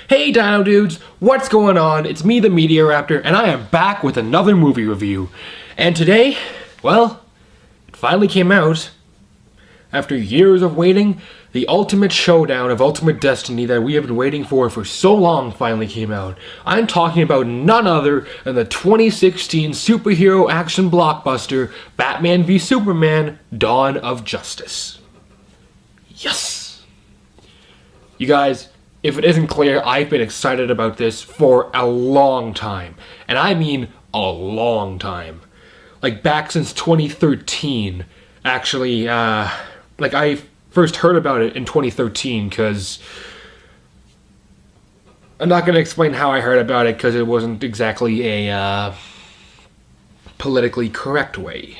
Hey Dino Dudes, what's going on? It's me, the Media Raptor, and I am back with another movie review. And today, well, it finally came out. After years of waiting, the ultimate showdown of Ultimate Destiny that we have been waiting for so long finally came out. I'm talking about none other than the 2016 superhero action blockbuster, Batman v Superman: Dawn of Justice. Yes! You guys, if it isn't clear, I've been excited about this for a long time. And I mean a long time. Like back since 2013. Actually, I first heard about it in 2013 because I'm not going to explain how I heard about it because it wasn't exactly a politically correct way.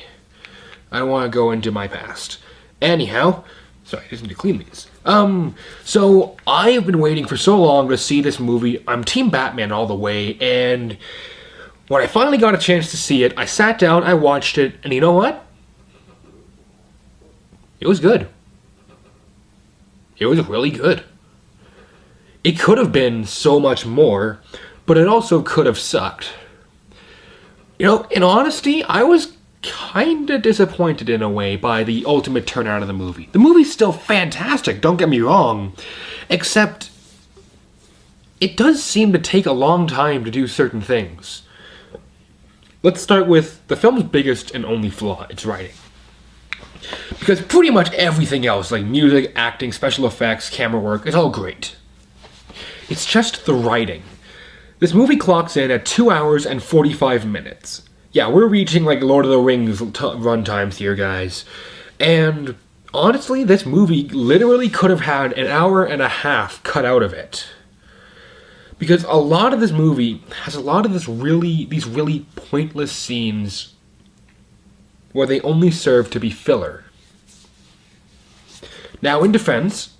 I don't want to go into my past. Anyhow, sorry, I just need to clean these. So I have been waiting for so long to see this movie. I'm Team Batman all the way, and when I finally got a chance to see it, I sat down, I watched it, and you know what? It was good. It was really good. It could have been so much more, but it also could have sucked. You know, in honesty, I was kinda disappointed in a way by the ultimate turnout of the movie. The movie's still fantastic, don't get me wrong, except it does seem to take a long time to do certain things. Let's start with the film's biggest and only flaw, its writing. Because pretty much everything else, like music, acting, special effects, camera work, is all great. It's just the writing. This movie clocks in at 2 hours and 45 minutes. Yeah, we're reaching like Lord of the Rings runtimes here, guys. And honestly, this movie literally could have had an hour and a half cut out of it. Because a lot of this movie has a lot of these really pointless scenes where they only serve to be filler. Now, in defense,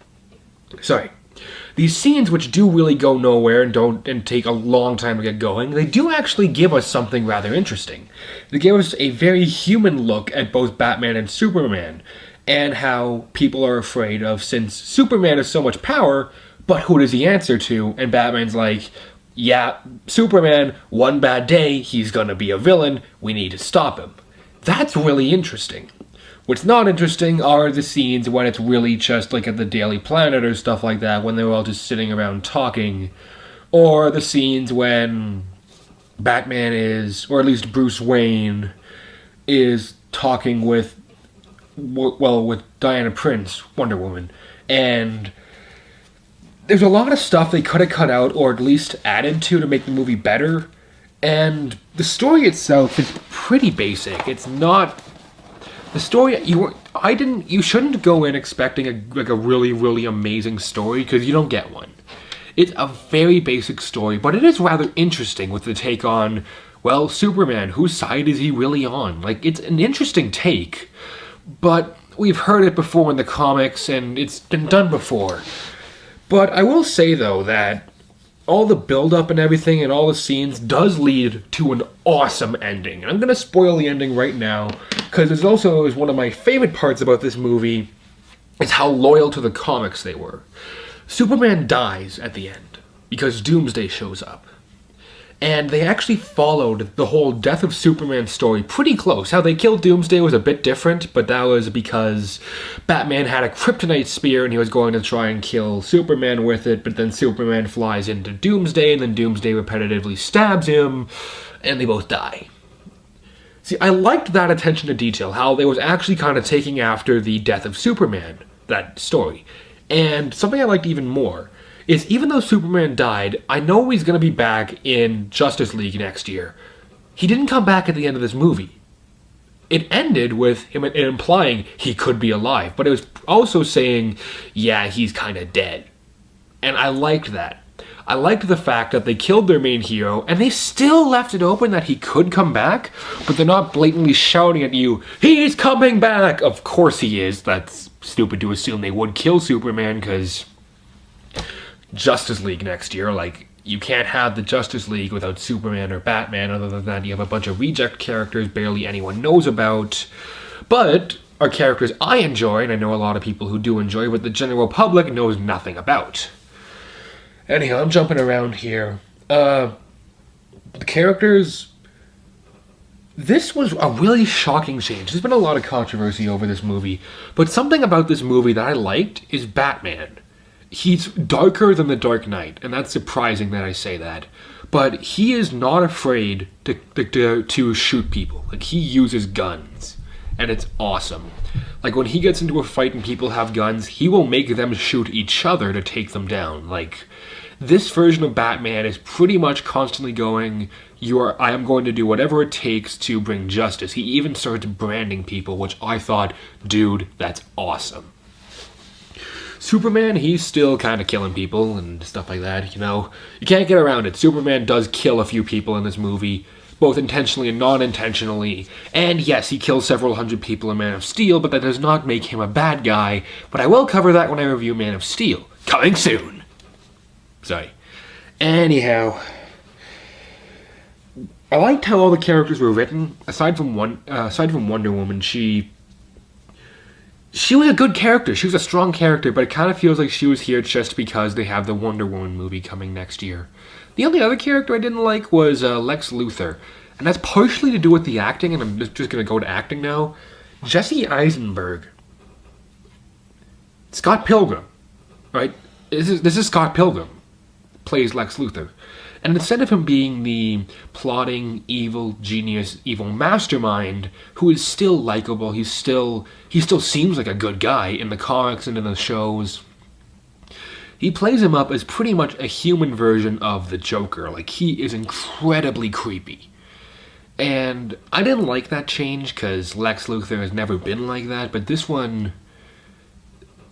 these scenes which do really go nowhere and take a long time to get going, they do actually give us something rather interesting. They give us a very human look at both Batman and Superman, and how people are afraid of, since Superman has so much power, but who does he answer to? And Batman's like, yeah, Superman, one bad day, he's gonna be a villain, we need to stop him. That's really interesting. What's not interesting are the scenes when it's really just like at the Daily Planet or stuff like that, when they're all just sitting around talking. Or the scenes when Batman is, or at least Bruce Wayne, is talking with Diana Prince, Wonder Woman. And there's a lot of stuff they could have cut out or at least added to make the movie better. And the story itself is pretty basic. It's not the story you shouldn't go in expecting a really amazing story, because you don't get one. It's a very basic story, but it is rather interesting with the take on, well, Superman, whose side is he really on? Like, it's an interesting take, but we've heard it before in the comics and it's been done before. But I will say though that all the build-up and everything and all the scenes does lead to an awesome ending. I'm going to spoil the ending right now, because it's also one of my favorite parts about this movie is how loyal to the comics they were. Superman dies at the end, because Doomsday shows up. And they actually followed the whole death of Superman story pretty close. How they killed Doomsday was a bit different, but that was because Batman had a kryptonite spear and he was going to try and kill Superman with it, but then Superman flies into Doomsday and then Doomsday repetitively stabs him, and they both die. See, I liked that attention to detail, how they was actually kind of taking after the death of Superman, that story. And something I liked even more is, even though Superman died, I know he's going to be back in Justice League next year. He didn't come back at the end of this movie. It ended with him implying he could be alive, but it was also saying, yeah, he's kind of dead. And I liked that. I liked the fact that they killed their main hero, and they still left it open that he could come back, but they're not blatantly shouting at you, he's coming back! Of course he is. That's stupid to assume they would kill Superman, because Justice League next year, like, you can't have the Justice League without Superman or Batman. Other than that, you have a bunch of reject characters barely anyone knows about, but are characters I enjoy, and I know a lot of people who do enjoy, but the general public knows nothing about. Anyhow, I'm jumping around here. The characters. This was a really shocking change. There's been a lot of controversy over this movie, but something about this movie that I liked is Batman. He's darker than the Dark Knight, and that's surprising that I say that. But he is not afraid to shoot people. Like, he uses guns, and it's awesome. Like, when he gets into a fight and people have guns, he will make them shoot each other to take them down. Like, this version of Batman is pretty much constantly going, I am going to do whatever it takes to bring justice. He even starts branding people, which I thought, dude, that's awesome. Superman, he's still kind of killing people and stuff like that, you know. You can't get around it. Superman does kill a few people in this movie, both intentionally and non-intentionally. And yes, he kills several hundred people in Man of Steel, but that does not make him a bad guy. But I will cover that when I review Man of Steel. Coming soon. Sorry. Anyhow, I liked how all the characters were written. Aside from Wonder Woman, she was a good character. She was a strong character, but it kind of feels like she was here just because they have the Wonder Woman movie coming next year. The only other character I didn't like was Lex Luthor, and that's partially to do with the acting, and I'm just going to go to acting now. Jesse Eisenberg. Scott Pilgrim, right? This is Scott Pilgrim, plays Lex Luthor. And instead of him being the plotting, evil genius, evil mastermind, who is still likable, he still seems like a good guy in the comics and in the shows, he plays him up as pretty much a human version of the Joker. Like, he is incredibly creepy. And I didn't like that change, because Lex Luthor has never been like that, but this one,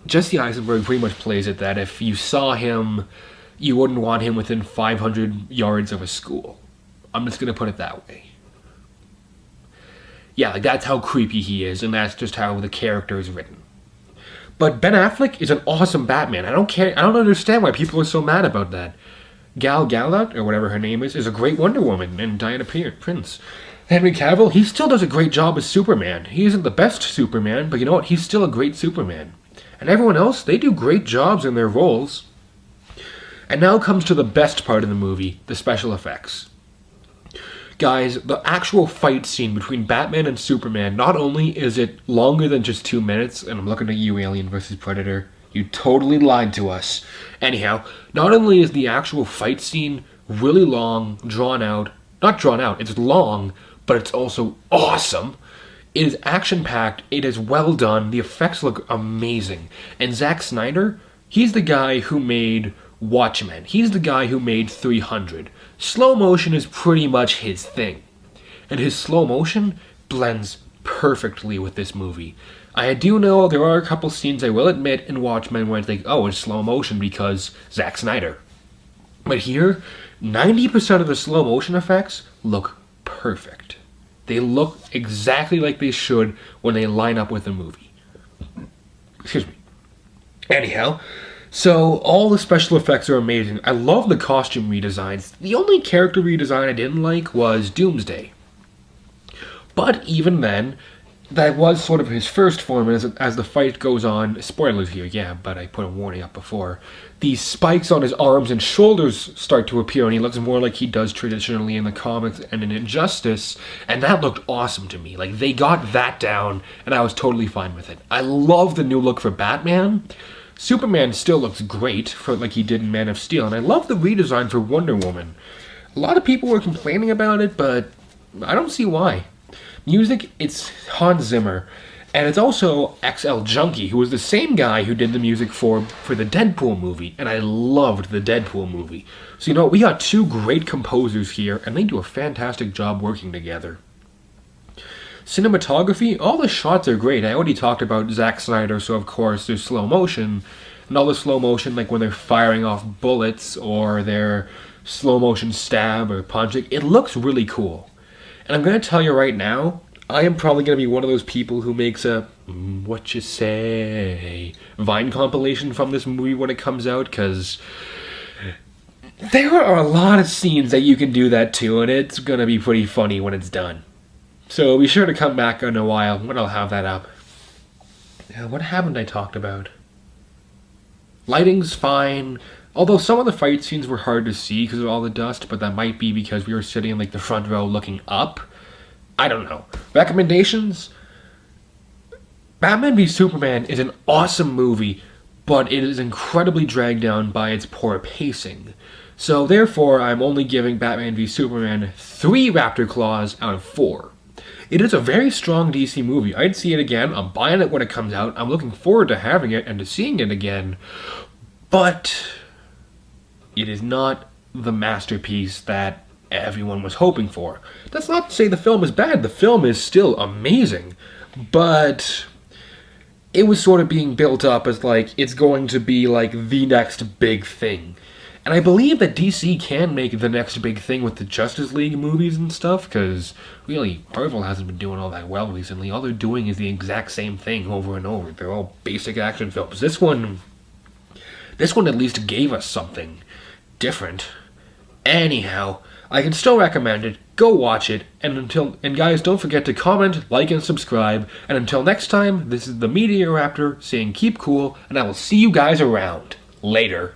Jesse Eisenberg pretty much plays it that if you saw him, you wouldn't want him within 500 yards of a school. I'm just going to put it that way. Yeah, like, that's how creepy he is, and that's just how the character is written. But Ben Affleck is an awesome Batman. I don't understand why people are so mad about that. Gal Gadot, or whatever her name is a great Wonder Woman, and Diana Prince. Henry Cavill, he still does a great job as Superman. He isn't the best Superman, but you know what? He's still a great Superman. And everyone else, they do great jobs in their roles. And now comes to the best part of the movie, the special effects. Guys, the actual fight scene between Batman and Superman, not only is it longer than just 2 minutes, and I'm looking at you, Alien vs. Predator, you totally lied to us. Anyhow, not only is the actual fight scene really long, not drawn out, it's long, but it's also awesome. It is action-packed, it is well done, the effects look amazing. And Zack Snyder, he's the guy who made Watchmen. He's the guy who made 300. Slow motion is pretty much his thing. And his slow motion blends perfectly with this movie. I do know there are a couple scenes, I will admit, in Watchmen where it's like, oh, it's slow motion because Zack Snyder. But here, 90% of the slow motion effects look perfect. They look exactly like they should when they line up with the movie. Excuse me. Anyhow, so all the special effects are amazing. I love the costume redesigns. The only character redesign I didn't like was Doomsday. But even then, that was sort of his first form, and as the fight goes on, spoilers here, yeah, but I put a warning up before, these spikes on his arms and shoulders start to appear, and he looks more like he does traditionally in the comics and in Injustice, and that looked awesome to me. Like, they got that down, and I was totally fine with it. I love the new look for Batman. Superman still looks great, for like he did in Man of Steel, and I love the redesign for Wonder Woman. A lot of people were complaining about it, but I don't see why. Music, it's Hans Zimmer, and it's also XL Junkie, who was the same guy who did the music for the Deadpool movie, and I loved the Deadpool movie. So, you know, we got two great composers here, and they do a fantastic job working together. Cinematography, all the shots are great. I already talked about Zack Snyder, so of course there's slow motion. And all the slow motion, like when they're firing off bullets or their slow motion stab or punching, it looks really cool. And I'm going to tell you right now, I am probably going to be one of those people who makes a what you say Vine compilation from this movie when it comes out, because there are a lot of scenes that you can do that to, and it's going to be pretty funny when it's done. So be sure to come back in a while when I'll have that up. What haven't I talked about? Lighting's fine. Although some of the fight scenes were hard to see because of all the dust, but that might be because we were sitting in like the front row looking up. I don't know. Recommendations? Batman v Superman is an awesome movie, but it is incredibly dragged down by its poor pacing. So therefore, I'm only giving Batman v Superman 3 Raptor Claws out of 4. It is a very strong DC movie. I'd see it again. I'm buying it when it comes out. I'm looking forward to having it and to seeing it again. But it is not the masterpiece that everyone was hoping for. That's not to say the film is bad. The film is still amazing. But it was sort of being built up as like it's going to be like the next big thing. And I believe that DC can make the next big thing with the Justice League movies and stuff, because really, Marvel hasn't been doing all that well recently. All they're doing is the exact same thing over and over. They're all basic action films. This one at least gave us something different. Anyhow, I can still recommend it. Go watch it. And guys, don't forget to comment, like, and subscribe. And until next time, this is the Meteor Raptor saying keep cool, and I will see you guys around. Later.